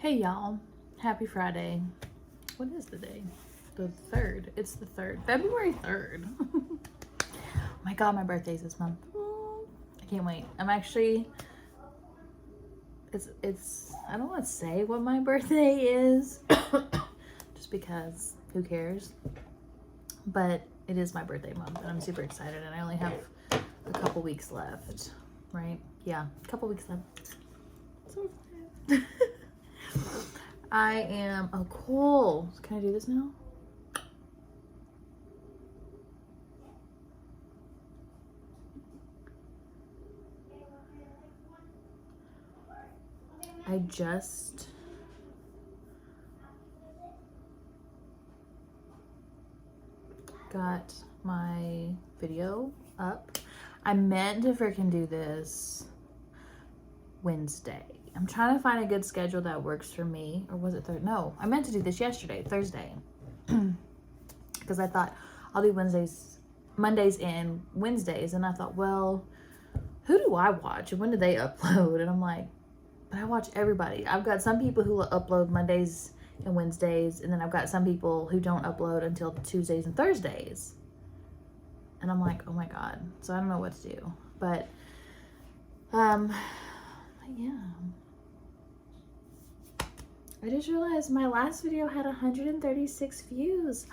Hey y'all, happy Friday. What is the day? The 3rd. It's the 3rd. February 3rd. Oh my god, my birthday's this month. I can't wait. I'm actually, I don't want to say what my birthday is just because who cares, but it is my birthday month and I'm super excited and I only have a couple weeks left, right? Yeah, a couple weeks left. So excited. I am, oh cool. Can I do this now? I just got my video up. I meant to freaking do this Wednesday. I'm trying to find a good schedule that works for me. Or was it Thursday? No, I meant to do this yesterday, Thursday. Because I thought I'll do Mondays and Wednesdays. And I thought, well, who do I watch? And when do they upload? And I'm like, but I watch everybody. I've got some people who upload Mondays and Wednesdays. And then I've got some people who don't upload until Tuesdays and Thursdays. And I'm like, oh my God. So I don't know what to do. But, yeah. I just realized my last video had 136 views.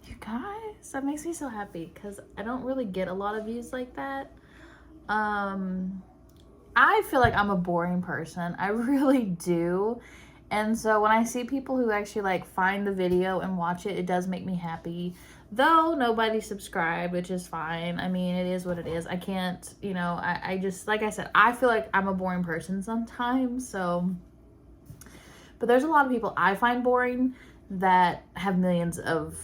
You guys, that makes me so happy because I don't really get a lot of views like that. I feel like I'm a boring person. I really do. And so when I see people who actually like find the video and watch it, it does make me happy. Though nobody subscribed, which is fine. I mean, it is what it is. I can't, you know, I just, like I said, I feel like I'm a boring person sometimes. So, but there's a lot of people I find boring that have millions of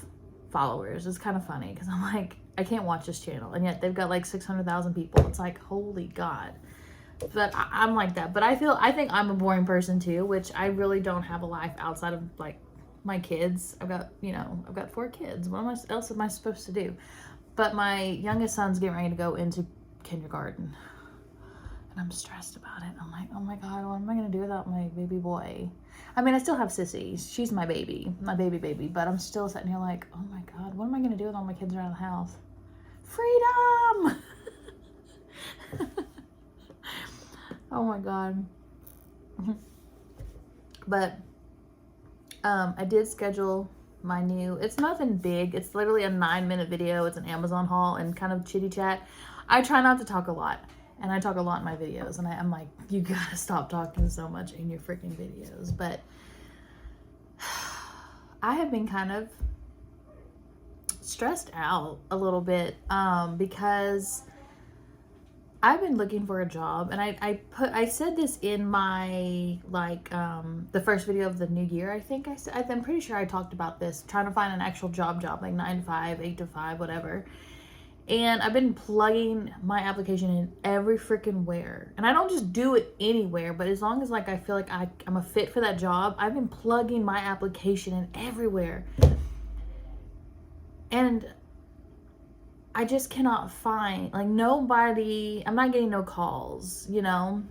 followers. It's kind of funny because I'm like, I can't watch this channel. And yet they've got like 600,000 people. It's like, holy God. But I'm like that. But I think I'm a boring person too, which I really don't have a life outside of like my kids. I've got 4 kids. What else am I supposed to do? But my youngest son's getting ready to go into kindergarten. And I'm stressed about it. I'm like, oh my God, what am I going to do without my baby boy? I mean, I still have Sissy. She's my baby. But I'm still sitting here like, oh my God, what am I going to do with all my kids around the house? Freedom! Oh my God. But I did schedule my new, it's nothing big. It's literally a 9-minute video. It's an Amazon haul and kind of chitty chat. I try not to talk a lot. And I talk a lot in my videos. And I'm like, you gotta stop talking so much in your freaking videos. But I have been kind of stressed out a little bit because I've been looking for a job, and I said this in my the first video of the new year. I think I'm pretty sure I talked about this, trying to find an actual job like 9 to 5, 8 to 5, whatever. And I've been plugging my application in every freaking where, and I don't just do it anywhere, but as long as like I feel like I'm a fit for that job, I've been plugging my application in everywhere, and I just cannot find, like, nobody, I'm not getting no calls, you know?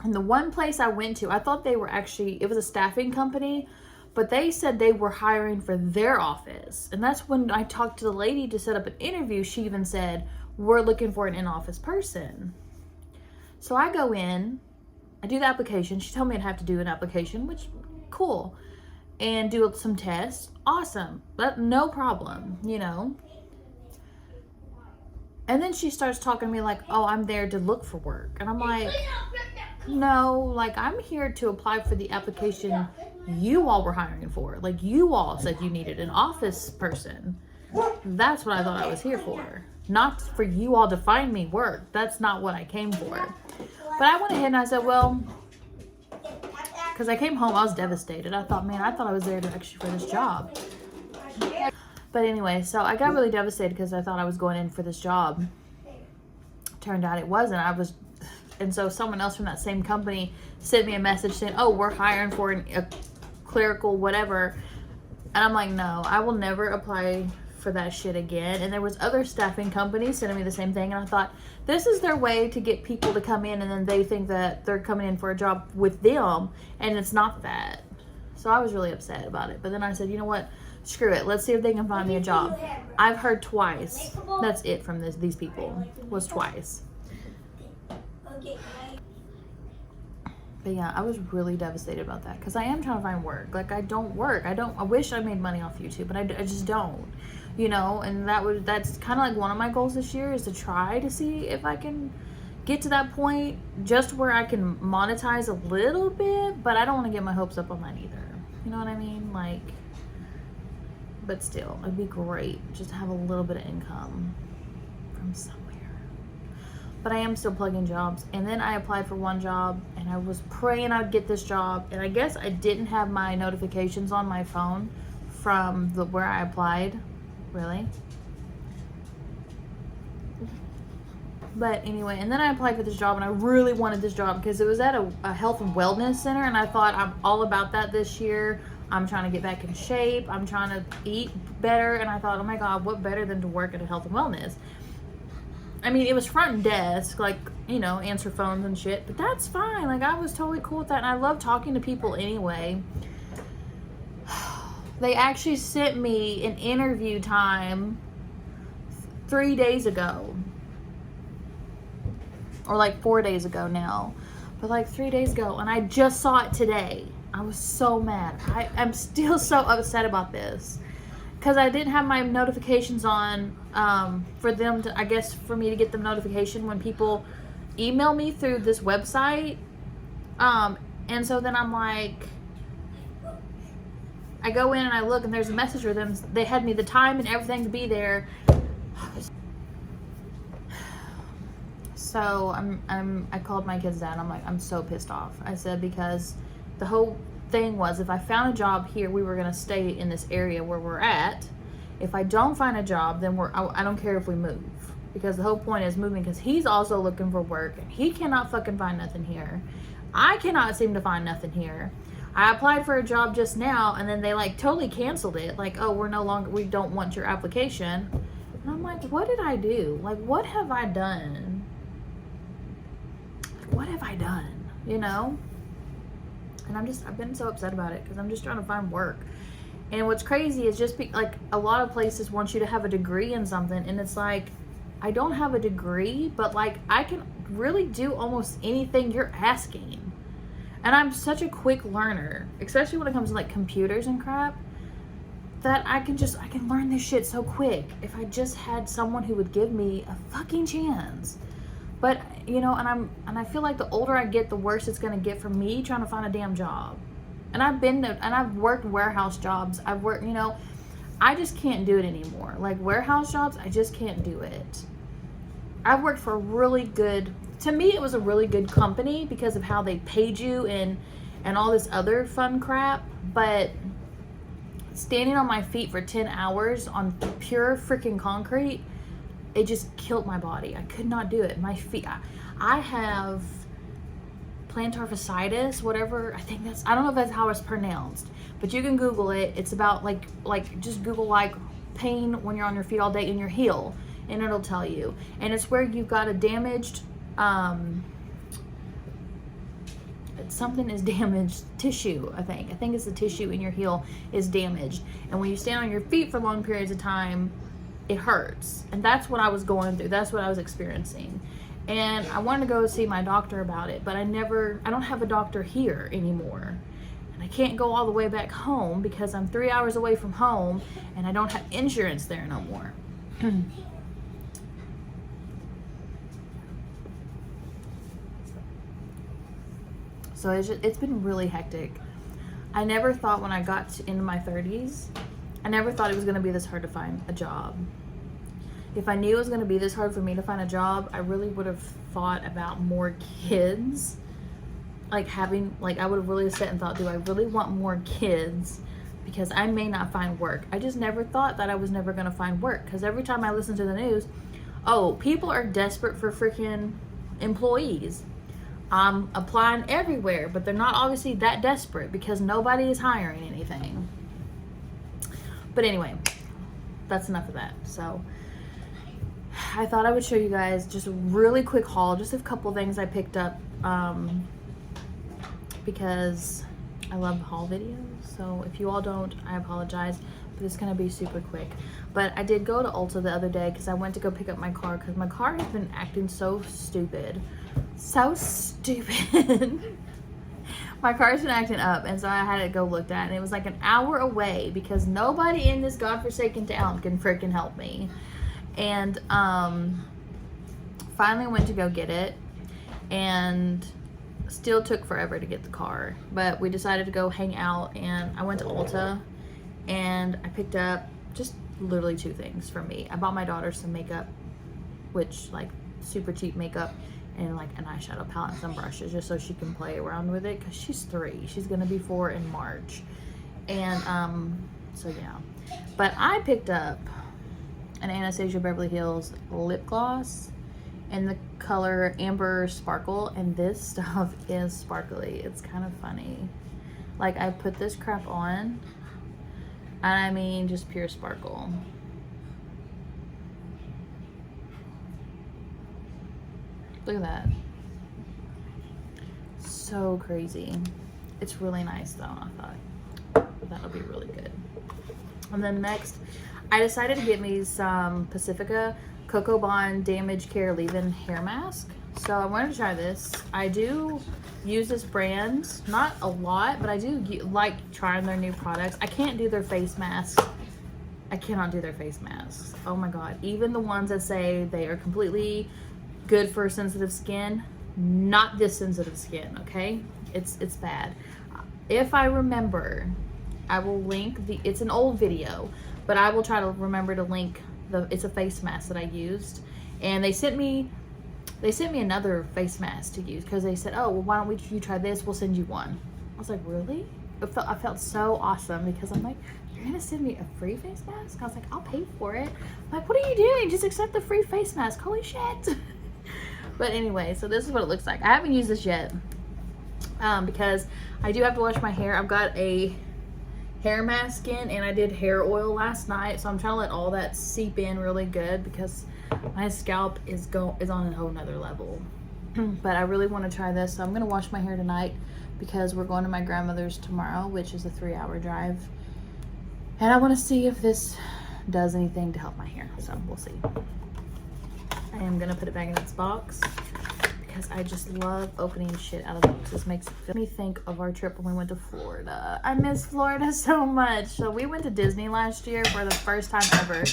And the one place I went to, I thought they were actually, it was a staffing company, but they said they were hiring for their office. And that's when I talked to the lady to set up an interview. She even said, we're looking for an in-office person. So I go in, I do the application. She told me I'd have to do an application, which, cool. And do some tests. Awesome. But no problem, you know? And then she starts talking to me like, oh, I'm there to look for work. And I'm like, no, like, I'm here to apply for the application you all were hiring for. Like, you all said you needed an office person. That's what I thought I was here for. Not for you all to find me work. That's not what I came for. But I went ahead and I said, well, because I came home, I was devastated. I thought, man, I thought I was there to actually for this job. But anyway, so I got really devastated because I thought I was going in for this job. Turned out it wasn't. And so someone else from that same company sent me a message saying, oh, we're hiring for a clerical whatever. And I'm like, no, I will never apply for that shit again. And there was other staffing companies sending me the same thing. And I thought, this is their way to get people to come in, and then they think that they're coming in for a job with them, and it's not that. So I was really upset about it. But then I said, you know what? Screw it. Let's see if they can find me a job. I've heard twice. That's it from these people. Was twice. But yeah, I was really devastated about that because I am trying to find work. Like, I don't work. I wish I made money off YouTube, but I just don't, you know. And that's kind of like one of my goals this year, is to try to see if I can get to that point just where I can monetize a little bit, but I don't want to get my hopes up on that either. You know what I mean? Like, but still, it'd be great just to have a little bit of income from somewhere. But I am still plugging jobs. And then I applied for one job, and I was praying I'd get this job. And I guess I didn't have my notifications on my phone from where I applied. Really? But anyway, and then I applied for this job, and I really wanted this job because it was at a health and wellness center. And I thought, I'm all about that this year. I'm trying to get back in shape. I'm trying to eat better. And I thought, oh my God, what better than to work at a health and wellness? I mean, it was front desk, like, you know, answer phones and shit, but that's fine. Like, I was totally cool with that, and I love talking to people anyway. They actually sent me an interview time 3 days ago. Or like 4 days ago now. But like 3 days ago, and I just saw it today. I was so mad. I'm still so upset about this. Because I didn't have my notifications on for them to, I guess, for me to get the notification when people email me through this website. And so then I'm like, I go in and I look, and there's a message with them. They had me the time and everything to be there. So I called my kids' dad. I'm like, I'm so pissed off. I said, because the whole thing was, if I found a job here, we were going to stay in this area where we're at. If I don't find a job, then I don't care if we move, because the whole point is moving, because he's also looking for work, and he cannot fucking find nothing here. I cannot seem to find nothing here. I applied for a job just now, and then they like totally canceled it. Like, oh, we don't want your application. And I'm like, what did I do? Like, what have I done? What have I done? You know? And I've been so upset about it, because I'm just trying to find work. And what's crazy is like a lot of places want you to have a degree in something, and it's like, I don't have a degree, but like I can really do almost anything you're asking. And I'm such a quick learner, especially when it comes to like computers and crap, that I can learn this shit so quick if I just had someone who would give me a fucking chance. But, you know, and I feel like the older I get, the worse it's going to get for me trying to find a damn job. And I've worked warehouse jobs. I've worked, you know, I just can't do it anymore. Like, warehouse jobs, I just can't do it. I've worked for a really good, to me, it was a really good company because of how they paid you and all this other fun crap. But standing on my feet for 10 hours on pure freaking concrete, it just killed my body. I could not do it. My feet, I have plantar fasciitis, whatever. I don't know if that's how it's pronounced, but you can Google it. It's about like just Google like pain when you're on your feet all day in your heel, and it'll tell you. And it's where you've got a damaged, something is damaged tissue. I think it's the tissue in your heel is damaged, and when you stand on your feet for long periods of time, it hurts. And that's what I was going through. That's what I was experiencing. And I wanted to go see my doctor about it, but I don't have a doctor here anymore. And I can't go all the way back home because I'm 3 hours away from home, and I don't have insurance there no more. So it's been really hectic. I never thought when I got into my 30s, I never thought it was going to be this hard to find a job. If I knew it was going to be this hard for me to find a job, I really would have thought about more kids. I would have really sat and thought, do I really want more kids? Because I may not find work. I just never thought that I was never going to find work. Because every time I listen to the news, oh, people are desperate for freaking employees. I'm applying everywhere, but they're not obviously that desperate because nobody is hiring anything. But anyway, that's enough of that. So I thought I would show you guys just a really quick haul, just a couple things I picked up, because I love haul videos. So if you all don't, I apologize, but it's gonna be super quick. But I did go to Ulta the other day because I went to go pick up my car because my car has been acting so stupid. So stupid. My car's been acting up, and so I had to go look at it, and it was like an hour away because nobody in this godforsaken town can freaking help me. And finally went to go get it, and still took forever to get the car, but we decided to go hang out, and I went to Ulta and I picked up just literally 2 things for me. I bought my daughter some makeup, which like super cheap makeup, and like an eyeshadow palette and some brushes just so she can play around with it because she's 3. She's gonna be 4 in March. And so yeah, but I picked up an Anastasia Beverly Hills lip gloss in the color Amber Sparkle, and this stuff is sparkly. It's kind of funny. Like, I put this crap on, and I mean just pure sparkle. Look at that. So crazy. It's really nice though. I thought that'll be really good. And then next, I decided to get me some Pacifica Cocoa Bond Damage Care Leave-In Hair Mask. So I wanted to try this. I do use this brand, not a lot, but I do like trying their new products. I can't do their face masks. I cannot do their face masks. Oh my God. Even the ones that say they are completely good for sensitive skin, not this sensitive skin, okay? It's bad. If I remember, I will link it's an old video, but I will try to remember to link it's a face mask that I used, and they sent me another face mask to use because they said, oh well, why don't you try this, we'll send you one. I was like, really? I felt so awesome because I'm like, you're gonna send me a free face mask? I was like, I'll pay for it. I'm like, what are you doing? Just accept the free face mask. Holy shit. But anyway, so this is what it looks like. I haven't used this yet because I do have to wash my hair. I've got a hair mask in, and I did hair oil last night, so I'm trying to let all that seep in really good because my scalp is on a whole nother level. But I really want to try this, so I'm gonna wash my hair tonight because we're going to my grandmother's tomorrow, which is a 3-hour drive, and I want to see if this does anything to help my hair. So we'll see. I am gonna put it back in its box because I just love opening shit out of the box. This makes me think of our trip when we went to Florida. I miss Florida so much. So we went to Disney last year for the first time ever.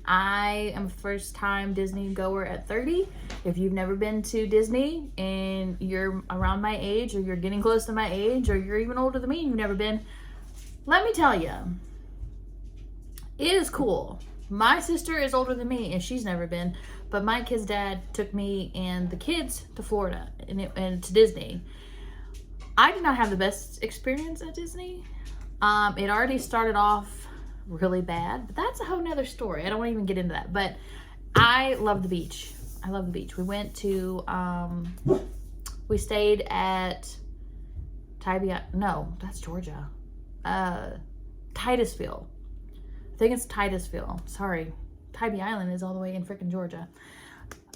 I am a first time Disney goer at 30. If you've never been to Disney and you're around my age, or you're getting close to my age, or you're even older than me and you've never been, let me tell you, it is cool. My sister is older than me and she's never been, but my kid's dad took me and the kids to Florida and to Disney. I did not have the best experience at Disney. It already started off really bad, but that's a whole nother story. I don't want to even get into that, but I love the beach. I love the beach. We went to, we stayed at no, that's Georgia. Titusville. I think it's Titusville. Sorry. Tybee Island is all the way in freaking Georgia.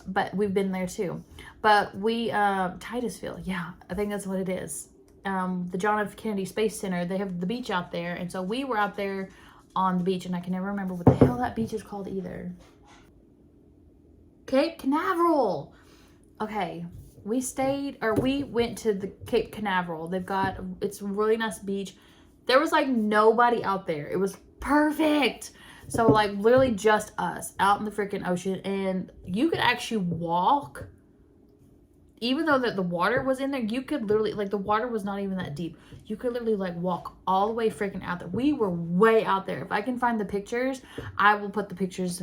But we've been there too. But we, Titusville, yeah, I think that's what it is. The John F. Kennedy Space Center, they have the beach out there. And so we were out there on the beach, and I can never remember what the hell that beach is called either. Cape Canaveral. Okay, we went to the Cape Canaveral. It's a really nice beach. There was like nobody out there. It was perfect. So like literally just us out in the freaking ocean, and you could actually walk, even though the water was in there. You could literally, like, the water was not even that deep. You could literally like walk all the way freaking out there. We were way out there. If I can find the pictures, I will put the pictures.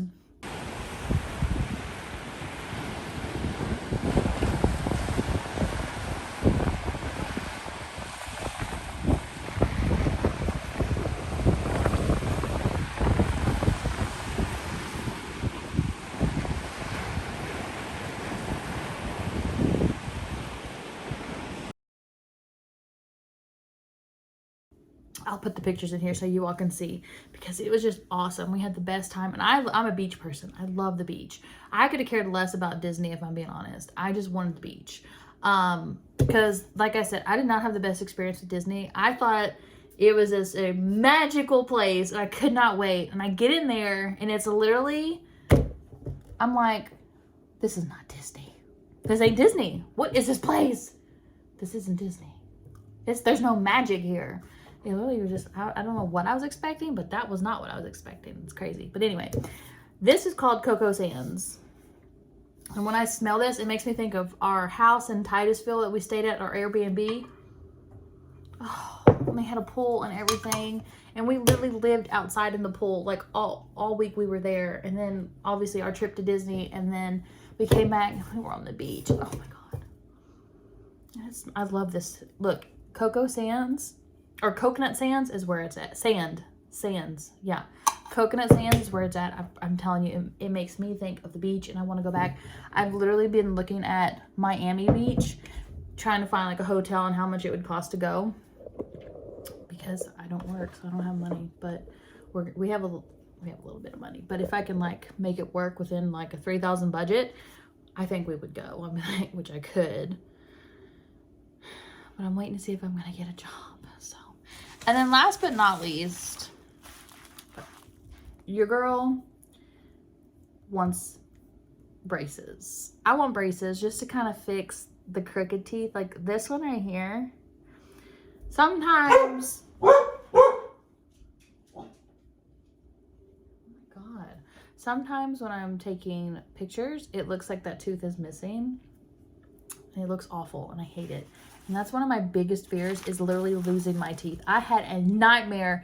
I'll put the pictures in here so you all can see, because it was just awesome. We had the best time, and I'm a beach person. I love the beach. I could have cared less about Disney, if I'm being honest. I just wanted the beach. Because like I said, I did not have the best experience with Disney. I thought it was just a magical place, and I could not wait. And I get in there, and it's literally, I'm like, this is not Disney. This ain't Disney. What is this place? This isn't Disney. There's no magic here. It literally was just, I don't know what I was expecting, but that was not what I was expecting. It's crazy. But anyway, this is called Cocoa Sands. And when I smell this, it makes me think of our house in Titusville that we stayed at, our Airbnb. Oh, and they had a pool and everything. And we literally lived outside in the pool. Like all week we were there. And then obviously our trip to Disney. And then we came back and we were on the beach. Oh my God. I love this. Look, Cocoa Sands, or Coconut Sands is where it's at. Sands. Yeah. Coconut Sands is where it's at. I'm telling you, it makes me think of the beach, and I want to go back. I've literally been looking at Miami Beach, trying to find like a hotel and how much it would cost to go, because I don't work, so I don't have money. But we have a little bit of money. But if I can like make it work within like a $3,000 budget, I think we would go. I mean, which I could. But I'm waiting to see if I'm gonna get a job. So, and then last but not least, your girl wants braces. I want braces just to kind of fix the crooked teeth, like this one right here. Sometimes, oh my God. Sometimes when I'm taking pictures, it looks like that tooth is missing. And it looks awful, and I hate it. And that's one of my biggest fears, is literally losing my teeth. I had a nightmare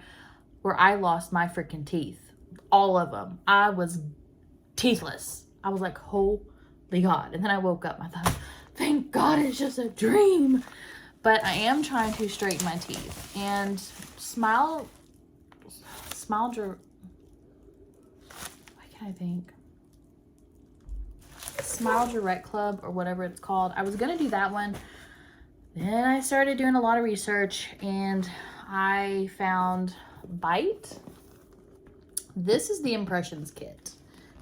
where I lost my freaking teeth. All of them. I was teethless. I was like, holy God. And then I woke up. I thought, thank God it's just a dream. But I am trying to straighten my teeth. And Smile, what can I think? Smile Direct Club, or whatever it's called. I was going to do that one. Then I started doing a lot of research, and I found Bite. This is the impressions kit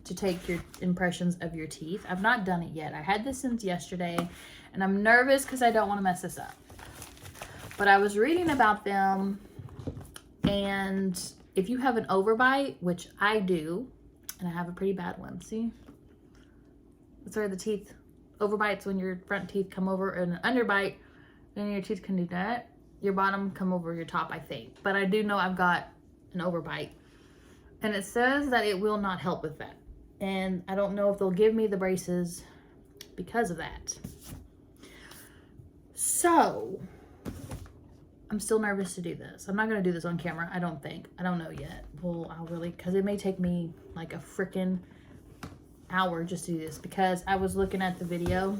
to take your impressions of your teeth. I've not done it yet. I had this since yesterday, and I'm nervous because I don't want to mess this up. But I was reading about them, and if you have an overbite, which I do, and I have a pretty bad one, see? That's where the teeth overbites, when your front teeth come over, and an underbite, and your teeth can do that. Your bottom come over your top, I think. But I do know I've got an overbite. And it says that it will not help with that. And I don't know if they'll give me the braces because of that. So, I'm still nervous to do this. I'm not going to do this on camera, I don't think. I don't know yet. Well, I'll really, because it may take me like a freaking hour just to do this. Because I was looking at the video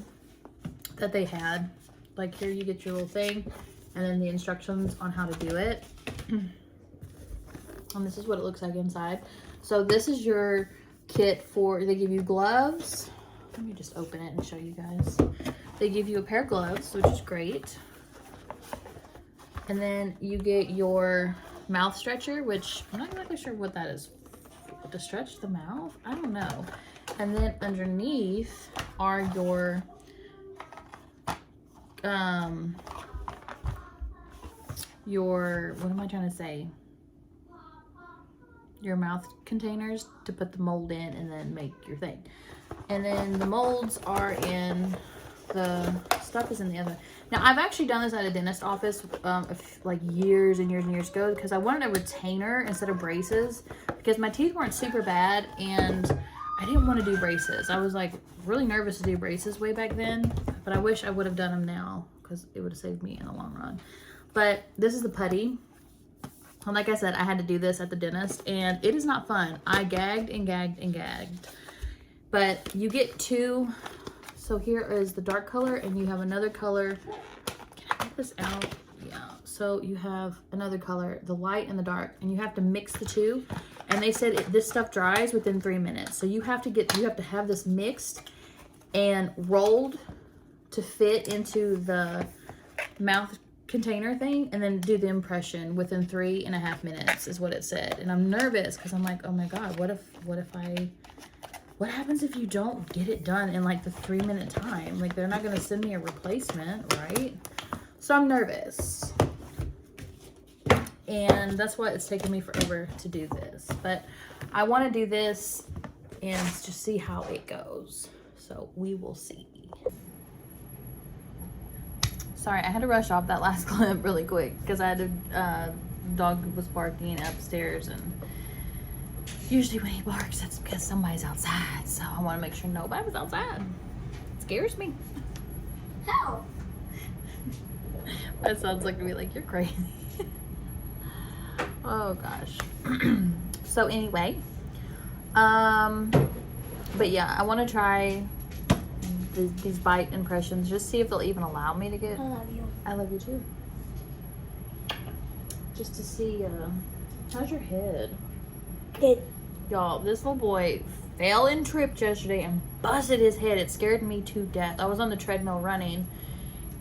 that they had. Like, here you get your little thing, and then the instructions on how to do it. And this is what it looks like inside. So this is your kit for, they give you gloves. Let me just open it and show you guys. They give you a pair of gloves, which is great. And then you get your mouth stretcher, which I'm not exactly sure what that is. To stretch the mouth? I don't know. And then underneath are your what am I trying to say? Your mouth containers to put the mold in and then make your thing. And then the molds are in, the stuff is in the other. Now, I've actually done this at a dentist office like years and years and years ago, because I wanted a retainer instead of braces, because my teeth weren't super bad and I didn't want to do braces. I was like really nervous to do braces way back then, but I wish I would have done them now, because it would have saved me in the long run. But this is the putty. And like I said, I had to do this at the dentist, and it is not fun. I gagged and gagged and gagged. But you get two. So here is the dark color, and you have another color. Can I get this out? Yeah. So you have another color, the light and the dark, and you have to mix the two. And they said this stuff dries within 3 minutes. So you have to have this mixed and rolled to fit into the mouth container thing and then do the impression within 3.5 minutes is what it said. And I'm nervous because I'm like, oh my God, what happens if you don't get it done in like the 3-minute time? Like, they're not going to send me a replacement, right? So I'm nervous. And that's why it's taken me forever to do this. But I want to do this and just see how it goes. So we will see. Sorry, I had to rush off that last clip really quick because I had to, dog was barking upstairs, and usually when he barks, that's because somebody's outside. So I want to make sure nobody was outside. It scares me. How? That sounds like me like, you're crazy. Oh gosh. So anyway, but yeah, I want to try these bite impressions, just see if they'll even allow me to get. I love you. I love you too. Just to see, how's your head? Good. Y'all, this little boy fell and tripped yesterday and busted his head. It scared me to death. I was on the treadmill running,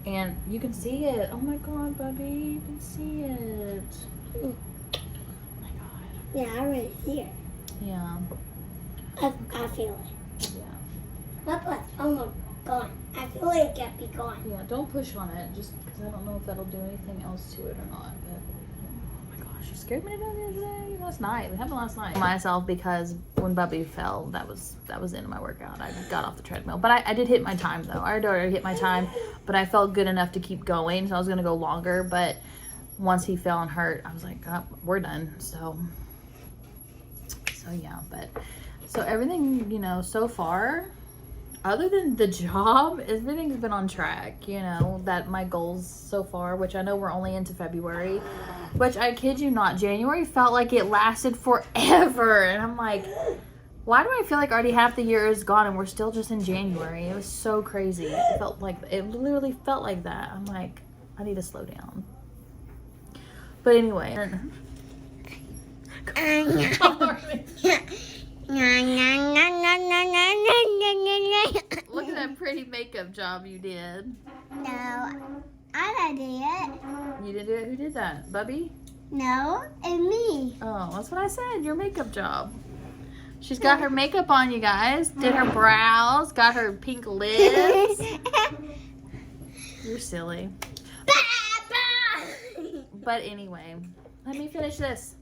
and you can see it. Oh my God, Bubby, you can see it. Oh my God. Yeah, I already see it. Yeah. I feel it. Yeah. My butt's almost gone. I feel like it can't be gone. Yeah, don't push on it, just because I don't know if that'll do anything else to it or not. But oh my gosh, you scared me to death the other day. Last night, it happened last night. Myself, because when Bubby fell, that was the end of my workout. I got off the treadmill, but I did hit my time though. I already hit my time, but I felt good enough to keep going, so I was gonna go longer. But once he fell and hurt, I was like, oh, we're done. So yeah, but so everything, you know, so far, other than the job, everything's been on track, you know, that my goals so far, which I know we're only into February, which I kid you not, January felt like it lasted forever. And I'm like, why do I feel like already half the year is gone and we're still just in January? It was so crazy. It literally felt like that. I'm like, I need to slow down. But anyway. Look at that pretty makeup job you did. No, I didn't do it. You didn't do it? Who did that? Bubby? No, and me. Oh, that's what I said. Your makeup job. She's got her makeup on, you guys. Did her brows. Got her pink lips. You're silly. But anyway, let me finish this.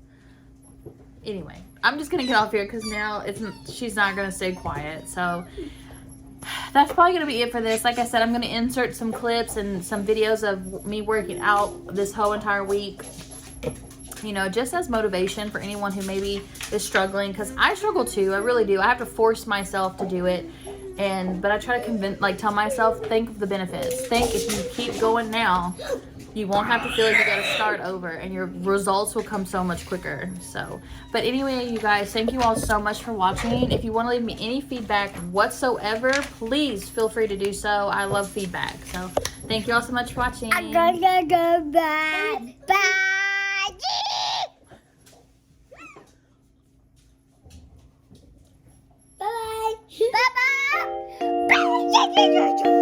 Anyway, I'm just gonna get off here because now she's not gonna stay quiet. So that's probably gonna be it for this. Like I said, I'm gonna insert some clips and some videos of me working out this whole entire week, you know, just as motivation for anyone who maybe is struggling, because I struggle too. I really do. I have to force myself to do it, but I try to tell myself, think of the benefits. Think if you keep going now, you won't have to feel like you gotta start over, and your results will come so much quicker. So, but anyway, you guys, thank you all so much for watching. If you want to leave me any feedback whatsoever, please feel free to do so. I love feedback. So thank you all so much for watching. I'm gonna go back. Bye. Bye. Bye. Bye. Bye.